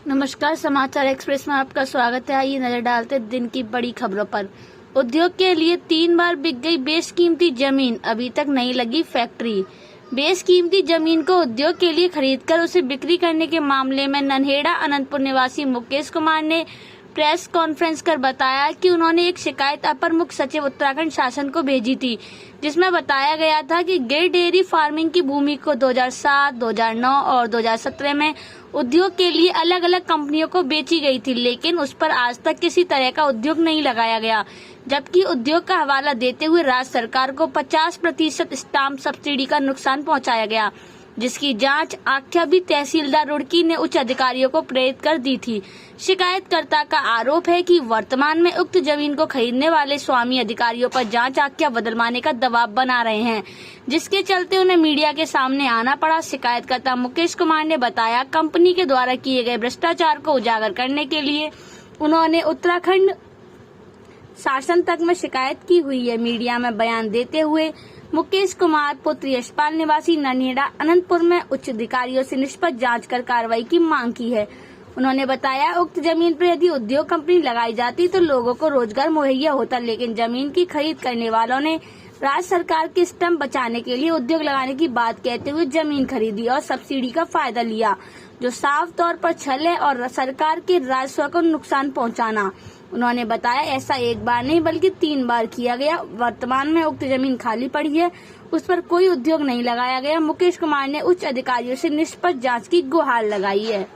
नमस्कार, समाचार एक्सप्रेस में आपका स्वागत है। आइए नजर डालते दिन की बड़ी खबरों पर। उद्योग के लिए 3 बार बिक गई बेशकीमती जमीन, अभी तक नहीं लगी फैक्ट्री। बेशकीमती जमीन को उद्योग के लिए खरीदकर उसे बिक्री करने के मामले में नन्हेड़ा अनंतपुर निवासी मुकेश कुमार ने प्रेस कॉन्फ्रेंस कर बताया कि उन्होंने एक शिकायत अपर मुख्य सचिव उत्तराखंड शासन को भेजी थी, जिसमें बताया गया था कि गिर डेयरी फार्मिंग की भूमि को 2007, 2009 और 2017 में उद्योग के लिए अलग अलग कंपनियों को बेची गई थी, लेकिन उस पर आज तक किसी तरह का उद्योग नहीं लगाया गया। जबकि उद्योग का हवाला देते हुए राज्य सरकार को 50% स्टाम्प सब्सिडी का नुकसान पहुंचाया गया, जिसकी जांच आख्या भी तहसीलदार रुड़की ने उच्च अधिकारियों को प्रेरित कर दी थी। शिकायतकर्ता का आरोप है कि वर्तमान में उक्त जमीन को खरीदने वाले स्वामी अधिकारियों पर जांच आख्या बदलवाने का दबाव बना रहे हैं, जिसके चलते उन्हें मीडिया के सामने आना पड़ा। शिकायतकर्ता मुकेश कुमार ने बताया, कंपनी के द्वारा किए गए भ्रष्टाचार को उजागर करने के लिए उन्होंने उत्तराखंड शासन तक में शिकायत की हुई है। मीडिया में बयान देते हुए मुकेश कुमार पुत्र यशपाल निवासी नन्हेड़ा अनंतपुर में उच्च अधिकारियों से निष्पक्ष जांच कर कार्रवाई की मांग की है। उन्होंने बताया, उक्त जमीन पर यदि उद्योग कंपनी लगाई जाती तो लोगों को रोजगार मुहैया होता, लेकिन जमीन की खरीद करने वालों ने राज्य सरकार के स्टम्प बचाने के लिए उद्योग लगाने की बात कहते हुए जमीन खरीदी और सब्सिडी का फायदा लिया, जो साफ तौर पर छल है और सरकार के राजस्व को नुकसान पहुंचाना। उन्होंने बताया, ऐसा एक बार नहीं बल्कि 3 बार किया गया। वर्तमान में उक्त जमीन खाली पड़ी है, उस पर कोई उद्योग नहीं लगाया गया। मुकेश कुमार ने उच्च अधिकारियों से निष्पक्ष जांच की गुहार लगाई है।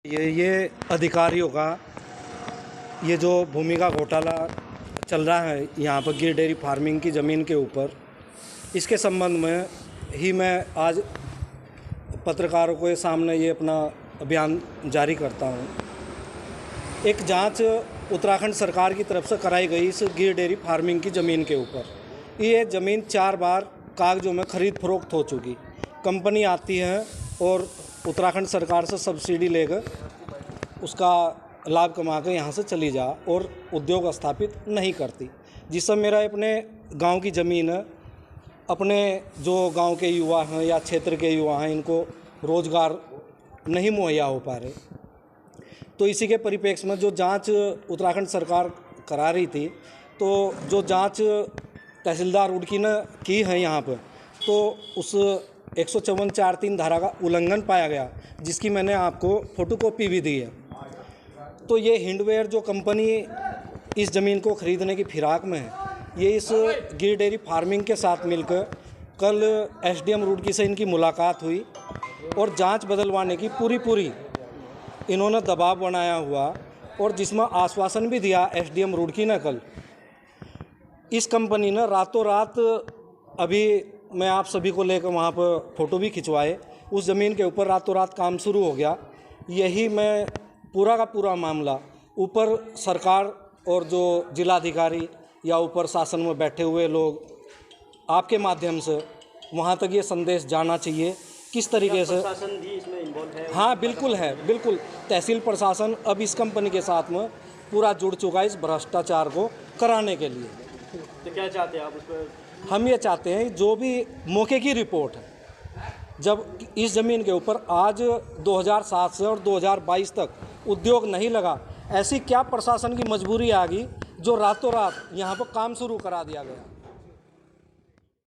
ये अधिकारियों का ये जो भूमि का घोटाला चल रहा है यहाँ पर गिर डेयरी फार्मिंग की ज़मीन के ऊपर, इसके संबंध में ही मैं आज पत्रकारों के सामने ये अपना अभियान जारी करता हूँ। एक जांच उत्तराखंड सरकार की तरफ से कराई गई इस गिर डेयरी फार्मिंग की ज़मीन के ऊपर। ये ज़मीन 4 बार कागजों में ख़रीद फरोख्त हो चुकी। कंपनी आती है और उत्तराखंड सरकार से सब्सिडी लेकर उसका लाभ कमा कर यहाँ से चली जा और उद्योग स्थापित नहीं करती, जिससे मेरा अपने गांव की ज़मीन है, अपने जो गांव के युवा हैं या क्षेत्र के युवा हैं, इनको रोज़गार नहीं मुहैया हो पा रहे। तो इसी के परिप्रेक्ष्य में जो जांच उत्तराखंड सरकार करा रही थी, तो जो जांच तहसीलदार रुड़की ने की है यहाँ पर, तो उस 154(4)(3) धारा का उल्लंघन पाया गया, जिसकी मैंने आपको फोटोकॉपी भी दी है। तो ये हिंडवेयर जो कंपनी इस ज़मीन को ख़रीदने की फिराक में है, ये इस गिर डेयरी फार्मिंग के साथ मिलकर कल एसडीएम रुड़की से इनकी मुलाकात हुई और जांच बदलवाने की पूरी इन्होंने दबाव बनाया हुआ, और जिसमें आश्वासन भी दिया एसडीएम रुड़की ने। कल इस कंपनी ने रातों रात, अभी मैं आप सभी को लेकर वहाँ पर फ़ोटो भी खिंचवाए, उस ज़मीन के ऊपर रातों रात काम शुरू हो गया। यही मैं पूरा का पूरा मामला ऊपर सरकार और जो जिलाधिकारी या ऊपर शासन में बैठे हुए लोग, आपके माध्यम से वहाँ तक ये संदेश जाना चाहिए किस तरीके से प्रशासन भी इसमें इन्वॉल्व है। हाँ, बिल्कुल है, बिल्कुल। तहसील प्रशासन अब इस कंपनी के साथ में पूरा जुड़ चुका है इस भ्रष्टाचार को कराने के लिए। तो क्या चाहते हैं आप उस पर? हम ये चाहते हैं, जो भी मौके की रिपोर्ट है, जब इस ज़मीन के ऊपर आज 2007 से और 2022 तक उद्योग नहीं लगा, ऐसी क्या प्रशासन की मजबूरी आ गई जो रातों रात यहाँ पर काम शुरू करा दिया गया।